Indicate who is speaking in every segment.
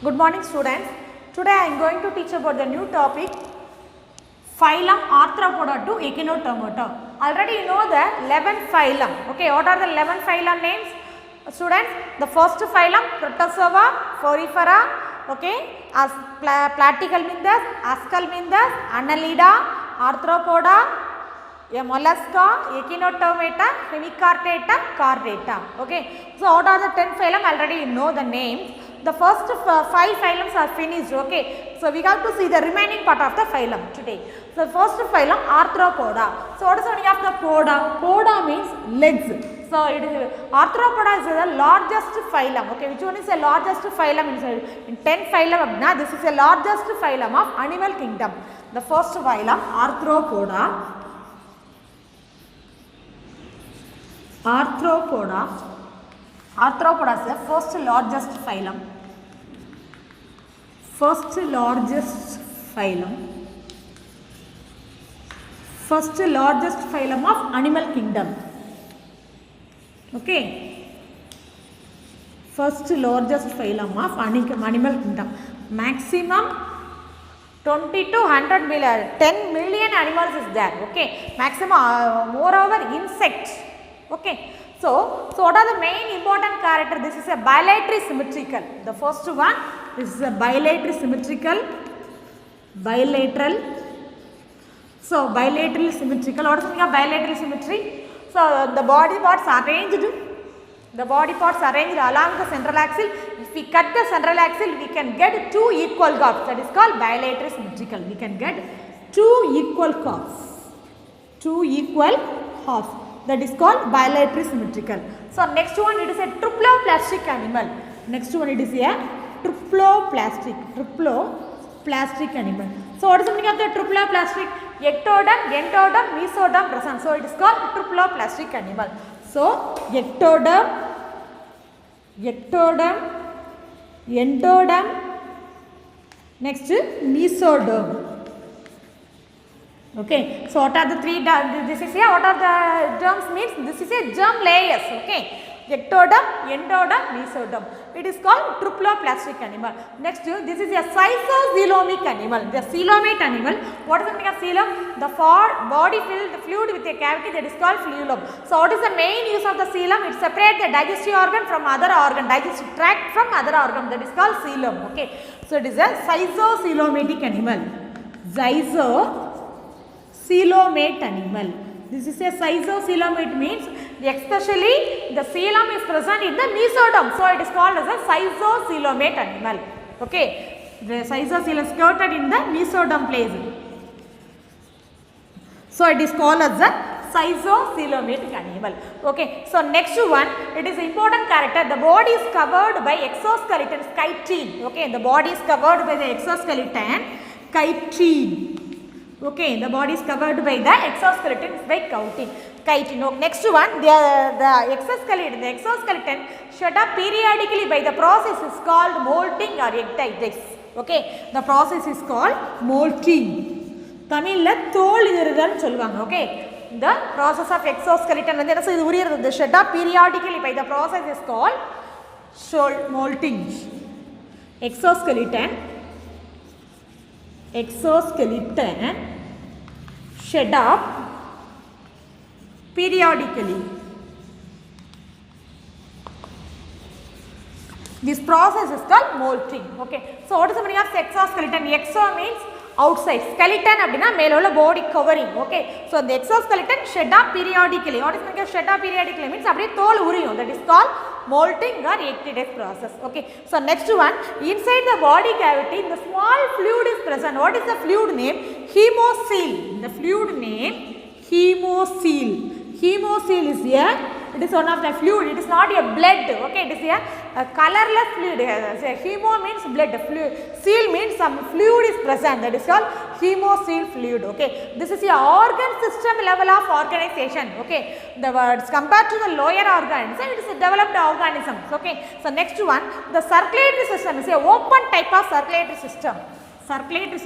Speaker 1: Good morning students. Today I am going to teach about the new topic phylum Arthropoda to Echinodermata. Already you know the 11 phylum. Okay, what are the 11 phylum names? Students, the first phylum Protozoa, Porifera, okay, as Platyhelminthes, Aschelminthes, Annelida, Arthropoda, a mollusca, Echinodermata, Hemichordata, Chordata. Okay, so what are the 10 phylum? Already you know the names. The first 5 phylums are finished. Okay, so we have to see the remaining part of the phylum today. So first phylum Arthropoda. So what is the meaning of the poda? Poda means legs. So it is Arthropoda is the largest phylum. Okay, which one is the largest phylum in 10 phylum? Now this is the largest phylum of animal kingdom. The first phylum Arthropoda. Arthropoda is the first largest phylum. First largest phylum of animal kingdom. Okay. First largest phylum of animal kingdom. Maximum 20 to 100 million, 10 million animals is there. Okay. Maximum, moreover insects. Okay. So what are the main important character? This is a bilateral symmetrical. The first one, this is a bilateral symmetrical. Bilateral. So bilateral symmetrical. What is the meaning of bilateral symmetry? So the body parts arranged. The body parts arranged along the central axis. If we cut the central axis, we can get two equal curves. That is called bilateral symmetrical. We can get two equal curves. Two equal halves. That is called bilateral symmetrical. So next one, it is a triploplastic animal. Next one, it is a triploplastic animal. So what is the meaning of the triploplastic? Ectoderm, endoderm, mesoderm present. So it is called triploplastic animal. So ectoderm, endoderm, next mesoderm. Okay, so what are the three, this is here, what are the germs means? This is a germ layers, okay. Ectoderm, endoderm, mesoderm. It is called triploplastic animal. Next, this is a schizocoelomic animal. The coelomate animal. What is the meaning of coelom? The body filled fluid with a cavity, that is called phloem. So what is the main use of the coelom? It separates the digestive organ from other organ, digestive tract from other organ, that is called coelom. Okay, so it is a schizocoelomatic animal. Coelomate animal. This is a schizocoelomate means especially the coelom is present in the mesoderm. So it is called as a schizocoelomate animal. Okay. The schizocoelom is skirted in the mesoderm place. So it is called as a schizocoelomate animal. Okay. So next one, it is important character. The body is covered by exoskeleton chitin. Okay. The body is covered by the exoskeleton chitin. Okay, the body is covered by the exoskeleton by chitin. Okay, next one, the exoskeleton shed up periodically by the process is called molting or ecdysis. Okay, the process is called molting. Tamil thol irudhan solvanga. Okay, the process of exoskeleton and then the shed up periodically by the process is called molting. Exoskeleton shed up periodically. This process is called molting. Okay. So what is the meaning of exoskeleton? Exo means outside. Skeleton abdina mela body covering. Okay. So the exoskeleton shed up periodically. What is the meaning of shed up periodically? Means abdi tol uriyum. That is called molting or ecdysis process. Okay. So next one, inside the body cavity, the small fluid is present. What is the fluid name? Hemocoel. The fluid name hemocoel. Hemocoel is here. It is one of the fluid. It is not a blood. Okay. It is a colorless fluid. Hemo means blood. Coel means some fluid is present. That is called hemocoel fluid. Okay. This is a organ system level of organization. Okay. The words compared to the lower organs, it is a developed organism. Okay. So next one, the circulatory system is a open type of circulatory system. Circulatory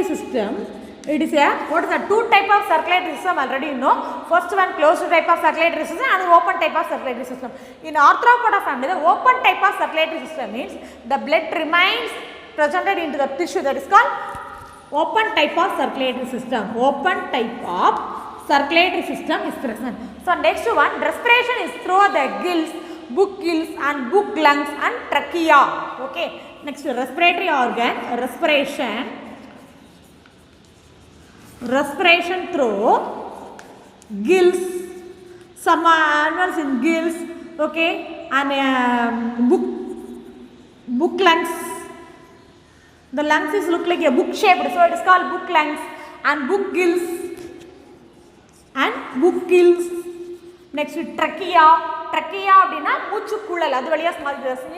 Speaker 1: system It is a, what is the two type of circulatory system already you know. First one closed type of circulatory system and open type of circulatory system. In Arthropoda family, the open type of circulatory system means the blood remains presented into the tissue, that is called open type of circulatory system. Open type of circulatory system is present. So next one, respiration is through the gills, book gills and book lungs and trachea. Okay. Next, respiratory organ, respiration through gills, some animals in gills, okay, and book lungs. The lungs is look like a book shaped, so it is called book lungs, and book gills and book gills. Next, trachea அப்படினா மூச்சு குழல், அது வழியா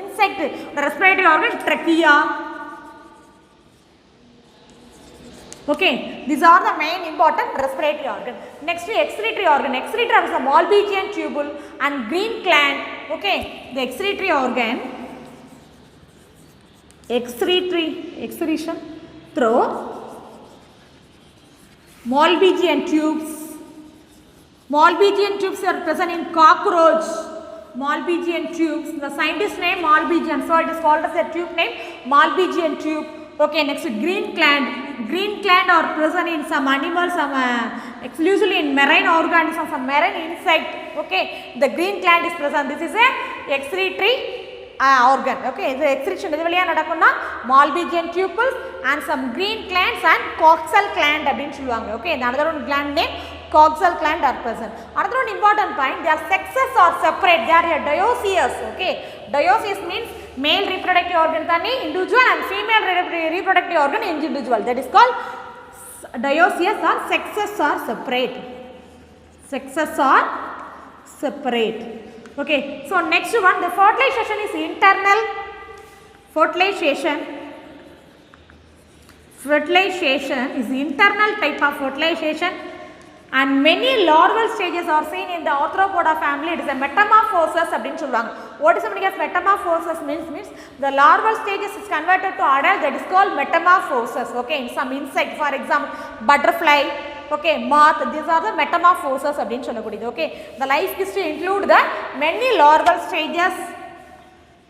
Speaker 1: insect respiratory organ trachea. Okay, these are the main important respiratory organ. Next, excretory organ. Excretory organ is a Malpighian tubule and green gland. Okay, the excretory organ, excretion through Malpighian tubes. Malpighian tubes are present in cockroach. Malpighian tubes. The scientist name Malpighian, so it is called as a tube name Malpighian tube. Okay, next, green gland. Green gland are present in some animals, some exclusively in marine organisms, some marine insect. Okay, the green gland is present. This is a excretory organ. Okay, the excretion is Malpighian tubules and some green glands and coxal gland. Okay, another one gland name coxal gland are present. Another one important point, their sexes are separate. They are dioecious. Okay, dioecious means male reproductive organ individual and female reproductive organ individual. That is called dioecious, or sexes are separate. Sexes are separate. Okay, so next one, the fertilization is internal. Fertilization is internal type of fertilization, and many larval stages are seen in the Arthropoda family. It is a metamorphosis. What is the meaning of metamorphosis? Means the larval stages is converted to adult, that is called metamorphosis. Okay, in some insect, for example butterfly, okay, moth, these are the metamorphosis. Okay, the life history include the many larval stages.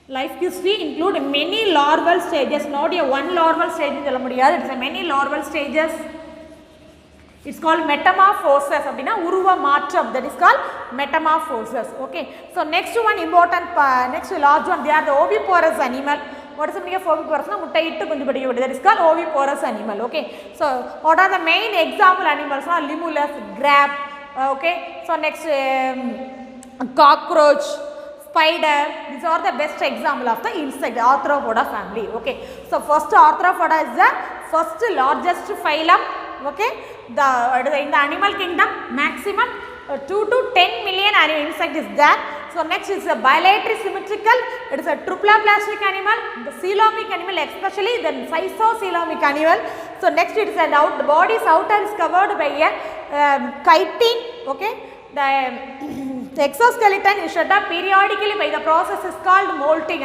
Speaker 1: Life history include many larval stages, not a one larval stage. It is a many larval stages. It's called metamorphosis. Uruva maatram, that is called metamorphosis. Okay, so next one important, next large one, they are the oviparous animal. What is the meaning of oviparous? That is called oviparous animal. Okay, so what are the main example animals? Limulus, crab. Okay, so next cockroach, spider. These are the best example of the insect, Arthropoda family. Okay, so first Arthropoda is the first largest phylum. Okay, in the animal kingdom, maximum 2 to 10 million insect is there. So next is a bilateral symmetrical. It is a triploplastic animal, the coelomic animal, especially the schizocoelomic animal. So next it is the body's outer is covered by a chitin. Okay, the exoskeleton is shut up periodically by the process is called molting.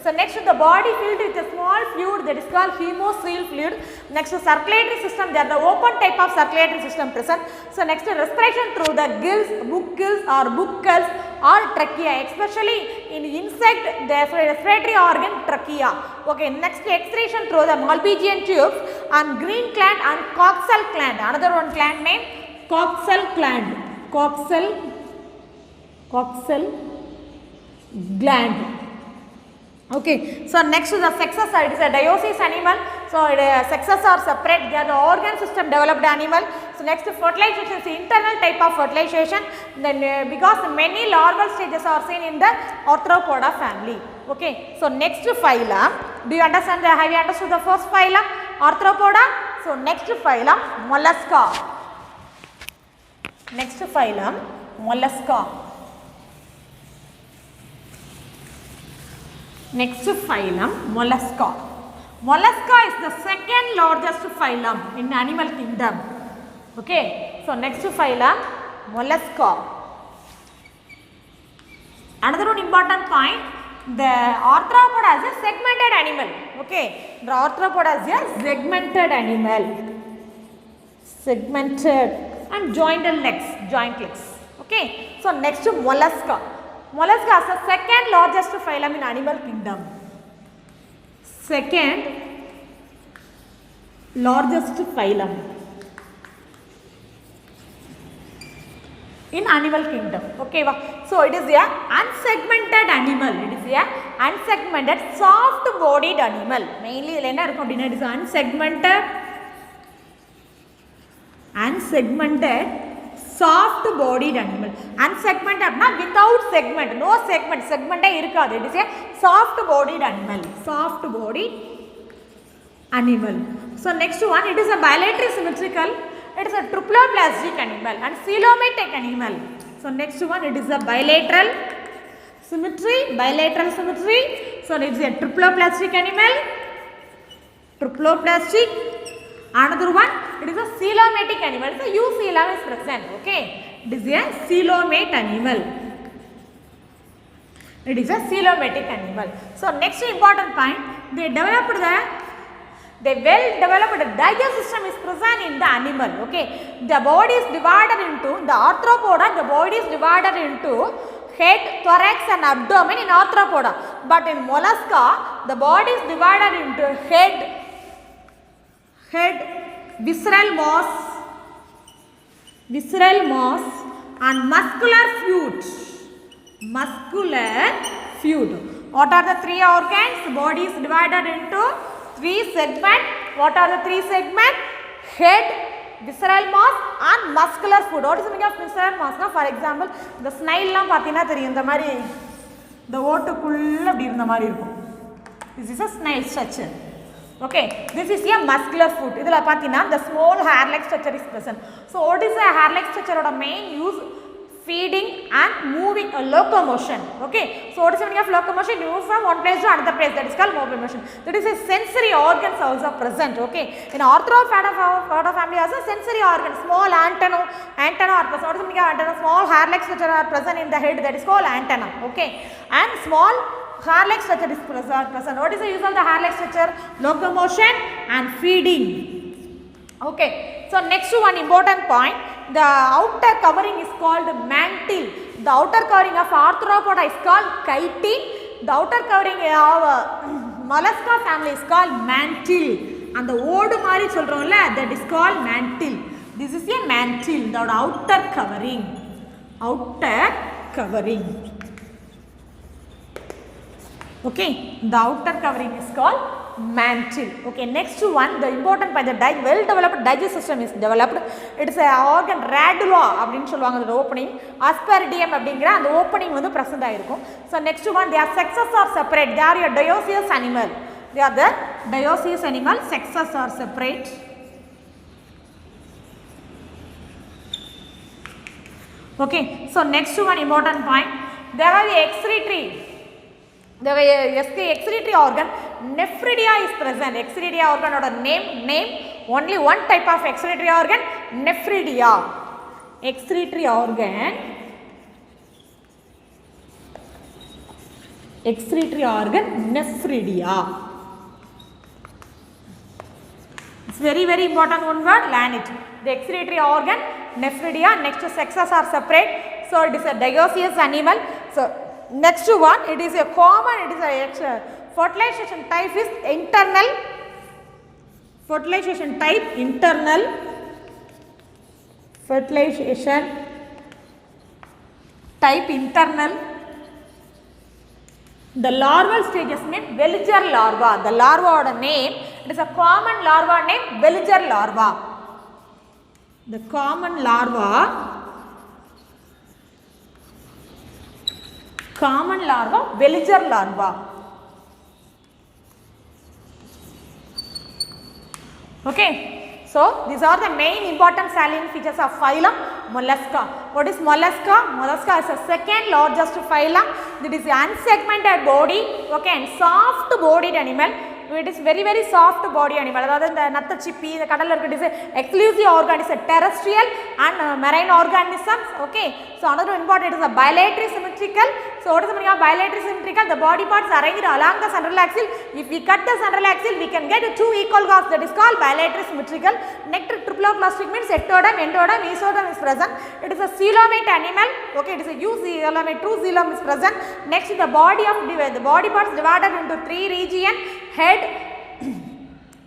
Speaker 1: So next, the body filled with a small fluid, that is called hemocoel fluid. Next, circulatory system, they are the open type of circulatory system present. So next, respiration through the gills, book gills or buccals or trachea, especially in insect, the respiratory organ trachea. Okay, next, excretion through the Malpighian tubes and green gland and coxal gland. Another one gland name coxal gland. Coxal gland. Okay, so next to the sexes, it is a dioecious animal. So sexes are separate. They are the organ system developed animal. So next, fertilization is the internal type of fertilization. Then because many larval stages are seen in the Arthropoda family. Okay, so next phylum. Do you understand? Have you understood the first phylum, Arthropoda? So next phylum, Mollusca. Next phylum, Mollusca. Next phylum, Mollusca. Mollusca is the second largest phylum in animal kingdom. Okay, so next phylum, Mollusca. Another one important point, the arthropod as a segmented animal. Okay, the arthropod as a segmented animal, segmented and jointed legs, joint legs. Okay, so next mollusca. Mollusca is the second largest phylum in animal kingdom. Second largest phylum in animal kingdom. Okay, so it is a unsegmented animal. It is a unsegmented soft bodied animal. Mainly it is unsegmented soft bodied animal. Unsegmented without segment, no segment, segment irukadu. It is a soft bodied animal, soft bodied animal. So next one, it is a bilateral symmetrical, it is a triploplastic animal and coelomatic animal. So next one, it is a bilateral symmetry, bilateral symmetry. So it is a triploplastic animal, triploplastic. Another one, it is a coelomatic animal. So U-coelom is present. Okay, it is a coelomate animal. It is a coelomatic animal. So next important point, they well developed digestive system is present in the animal. Okay, the body is divided into, the arthropoda, the body is divided into head, thorax and abdomen in arthropoda. But in mollusca, the body is divided into head, visceral mass and muscular fluid. What are the three organs? The body is divided into three segments. What are the three segments? Head, visceral mass and muscular fluid. What is the meaning of visceral mass? For example, the snail la pathina theriyum indha mari the ஓட்டுக்குள்ள அப்படி இருந்த மாதிரி இருக்கும். This is a snail structure. Okay, this is a muscular foot. Idhula pathina the small hair like structure is present. So what is the hair like structure oda main use? Feeding and moving, locomotion. Okay, so what is the meaning of locomotion? You move from one place to another place, that is called locomotion. That is a sensory organs also present. Okay, in arthropoda family also sensory organs, small antenna are present. What is the meaning of antenna? Small hair like structure are present in the head, that is called antenna. Okay, and small hair like structure is present. What is the use of the hair like structure? Locomotion and feeding. Okay, so next one important point, the outer covering is called mantle. The outer covering of arthropoda is called chitin. The outer covering of mollusca family is called mantle. And the old mari solromla, that is called mantle. This is a mantle, the outer covering. Okay, the outer covering is called mantle. Okay, next one, the important point, the well developed digestive system is developed. It is a organ radula அப்படினு சொல்வாங்க, the opening aspergillum அப்படிங்கற அந்த opening வந்து present ஆயிருக்கும். So next one, their sexes are separate. They are a dioecious animal. They are the dioecious animal. Sexes are separate. Okay, so next one important point, there are the excretory. The excretory organ nephridia is present. Excretory organ or name only one type of excretory organ, nephridia. Excretory organ nephridia. It's very important one word, learn it. The excretory organ nephridia. Next sexes are separate. So it is a dioecious animal. So next one, it is a common, it is a fertilization type is internal. Fertilization type internal. Fertilization type internal. The larval stages name Veliger larva. The larva name, it is a common larva name Veliger larva. The common larva Veliger larva. Okay, so these are the main important salient features of phylum Mollusca. What is Mollusca? Mollusca is the second largest phylum. It is an unsegmented body, okay, and soft bodied animal it is very very soft body animal. அதாவது இந்த நத்தச்சிப்பி இந்த கடல்ல இருக்க is exclusive organ, is a terrestrial and marine organisms. Okay, so another important, it is a bilateral symmetrical. So what is the meaning of bilateral symmetrical? The body parts are arranged along the central axis. If we cut the central axis, we can get two equal halves, that is called bilateral symmetrical. Next, triploclastic means ectoderm, endoderm, mesoderm is present. It is a coelomate animal. Okay, it is a eucoelomate, true coelom is present. Next, the body parts divided into three regions: head,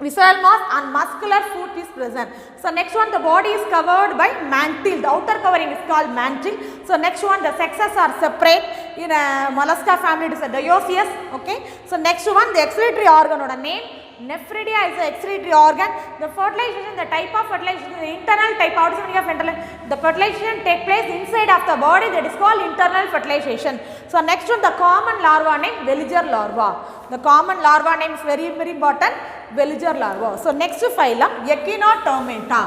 Speaker 1: visceral mass and muscular foot is present. So next one, the body is covered by mantle. The outer covering is called mantle. So next one, the sexes are separate. In a mollusca family, it is a dioecious. Okay. So next one, the excretory organ or name. Nephridia is the excretory organ. The fertilization, the type of fertilization, the internal type. How does it mean? The fertilization take place inside of the body. That is called internal fertilization. So next one, the common larva name, Veliger larva. The common larva name is very very important, Veliger larva. So next phylum, Echinodermata.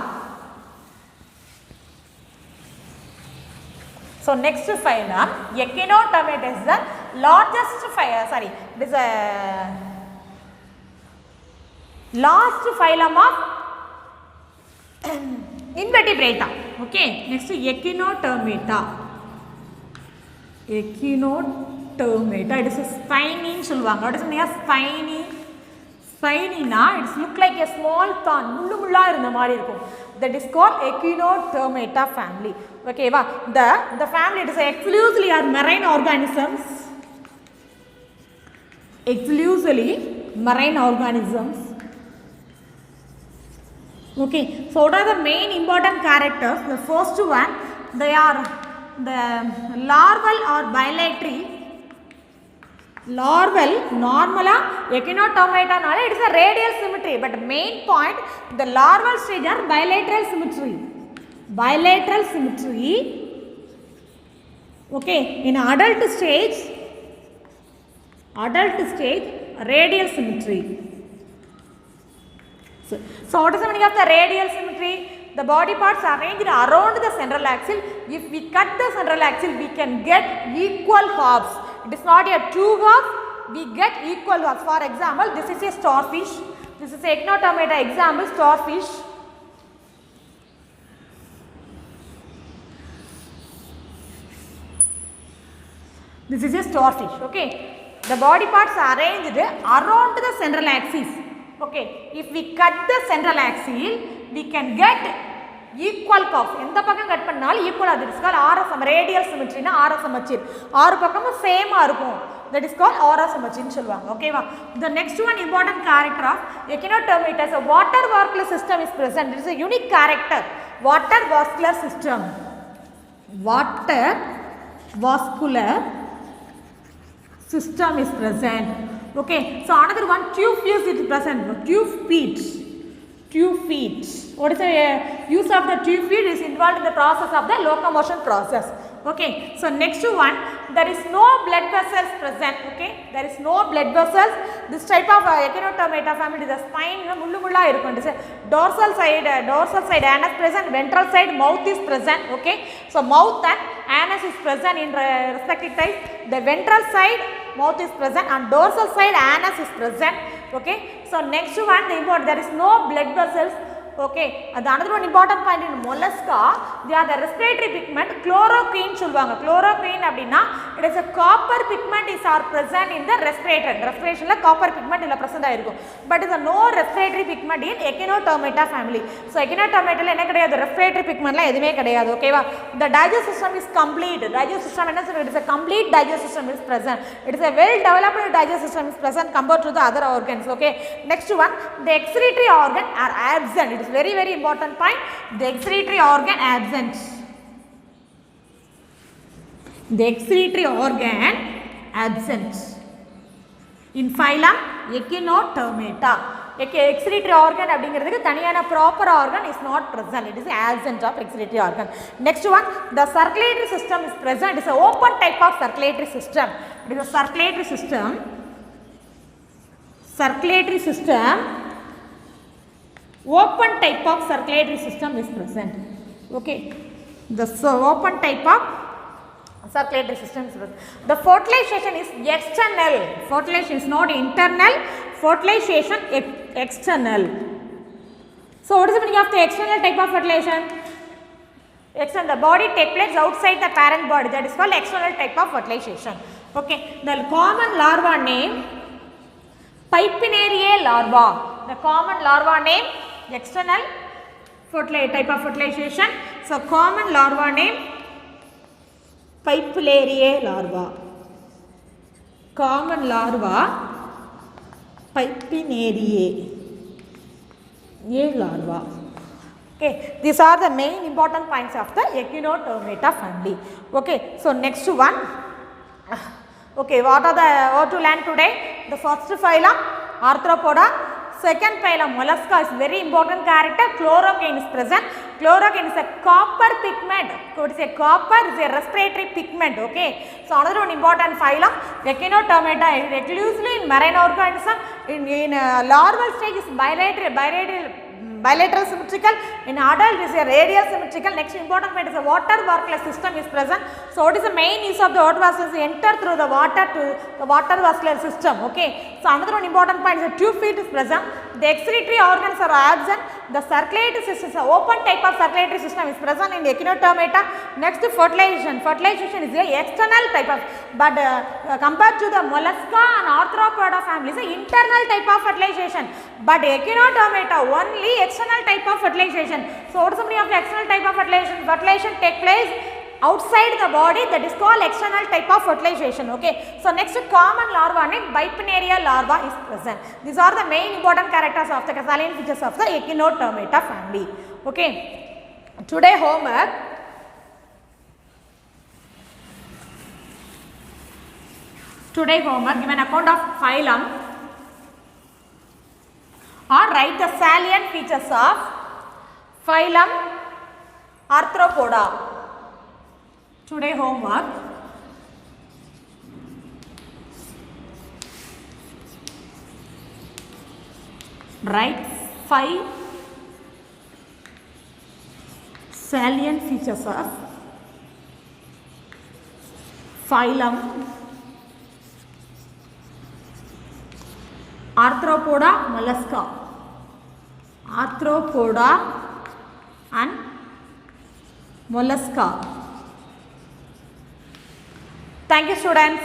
Speaker 1: So next phylum, Echinodermata is the largest phylum. It is a last phylum of invertebrata. Okay, next Echinodermata. Echinodermata, it is a spiny சொல்வாங்க. What is the name? Spiny. Spiny na, it look like a small thorn. முள்ளு முள்ளா இருந்த மாதிரி இருக்கும். That is called Echinodermata family. Okay, va. The family, it is exclusively are marine organisms. Exclusively marine organisms. Okay, so what are the main important characters? The first one, they are the larval or bilateral. Larval, normala, Echinodermata, it is a radial symmetry, but main point, the larval stage are bilateral symmetry. Bilateral symmetry. Okay, in adult stage, radial symmetry. So what is the meaning of the radial symmetry? The body parts are arranged around the central axis. If we cut the central axis, we can get equal halves. It is not a two halves, we get equal halves. For example, this is a starfish. This is a Echinodermata example, starfish. This is a starfish. Okay, the body parts are arranged around the central axis. Okay, if we cut the central axis, we can get equal curves. எந்த பக்கம் cut பண்ணாலும் equal அது is call RSM, radial சிமெட்ரினா ஆர்எஸ்எம்எச்சிர். ஆறு பக்கமும் சேமா இருக்கும். That is called ஆர்எஸ்எம்எச்சின்னு சொல்லுவாங்க. ஓகேவா? The next one important character of Echinodermata is a water vascular system is present. It is a unique character. Water vascular system. Water vascular system is present. Okay, so another one, tube feet is present. Tube feet. What is the use of the tube feet? Is involved in the process of the locomotion process. Okay, so next one, there is no blood vessels present. Okay, there is no blood vessels. This type of Echinodermata family is a spine, mullu mulla irukum. It is a dorsal side anus present, ventral side mouth is present. Okay, so mouth and anus is present in respective types. The ventral side mouth is present and dorsal side anus is present. Okay, so next one, there is no blood vessels. Okay, another one important point in mollusca, they are the respiratory pigment chloroquine சொல்வாங்க. Chloroquine அப்படினா it is a copper pigment is are present in the respirator. Respirationல copper pigment இல்ல present ஆயிருக்கும். But is a no respiratory pigment in Echinodermata family. So Echinodermataல என்ன கிடையாது? Respiratory pigmentல எதுமே கிடையாது. ஓகேவா? The digestive system is complete. Digestive system என்ன சொல்றது? It is a complete digestive system is present. It is a well developed digestive system is present compared to the other organs. Okay, next one, the excretory organ are absent. It is very very important point. The excretory organ absent. The excretory organ absent in phylum Echinodermata. Excretory organ அப்படிங்கிறதுக்கு தனியான proper organ is not present. It is absent of excretory organ. Next one, the circulatory system is present. It is an open type of circulatory system. It is a circulatory system. Circulatory system. Open type of circulatory system is present. Okay, the open type of circulatory system is present. The fertilization is external. Fertilization is not internal. fertilization external. So what is the meaning of the external type of fertilization? External, the body takes place outside the parent body, that is called external type of fertilization. Okay, the common larva name Pipinariae larva. The common larva name external type of fertilization. So common larva name Pipinariae larva. Common larva Pipinariae larva. Okay, these are the main important points of the Echinodermata family. Okay, so next one. Okay, what to learn today? The first phylum Arthropoda, second phylum Mollusca is very important character. Chloroquine is present. Chloroquine is a copper pigment. What is a copper? Is a respiratory pigment. Okay, so another one important phylum Echinodermata is reclusively in marine organism. In larval stage is bilateral symmetrical. In adult is a radial symmetrical. Next important point is a water vascular system is present. So what is the main use of the water vascular system? Enter through the water to the water vascular system. Okay, so another one important point is a tube feet is present. The excretory organs are absent. The circulatory system, the open type of circulatory system is present in Echinodermata. Next, fertilization. Fertilization is a external type of, but compared to the Mollusca and Arthropoda families, the internal type of fertilization. But Echinodermata only external type of fertilization. So what is the meaning of the external type of fertilization? Fertilization take place outside the body, that is called external type of fertilization. Okay, so next common larva named Bipinnaria larva is present. These are the main important characters of the salient features of the Echinodermata family. Okay, today homework. Today homework, give an account of phylum or write the salient features of phylum Arthropoda. Today homework. Write 5 salient features of phylum Arthropoda mollusca. Arthropoda and mollusca. Thank you, students.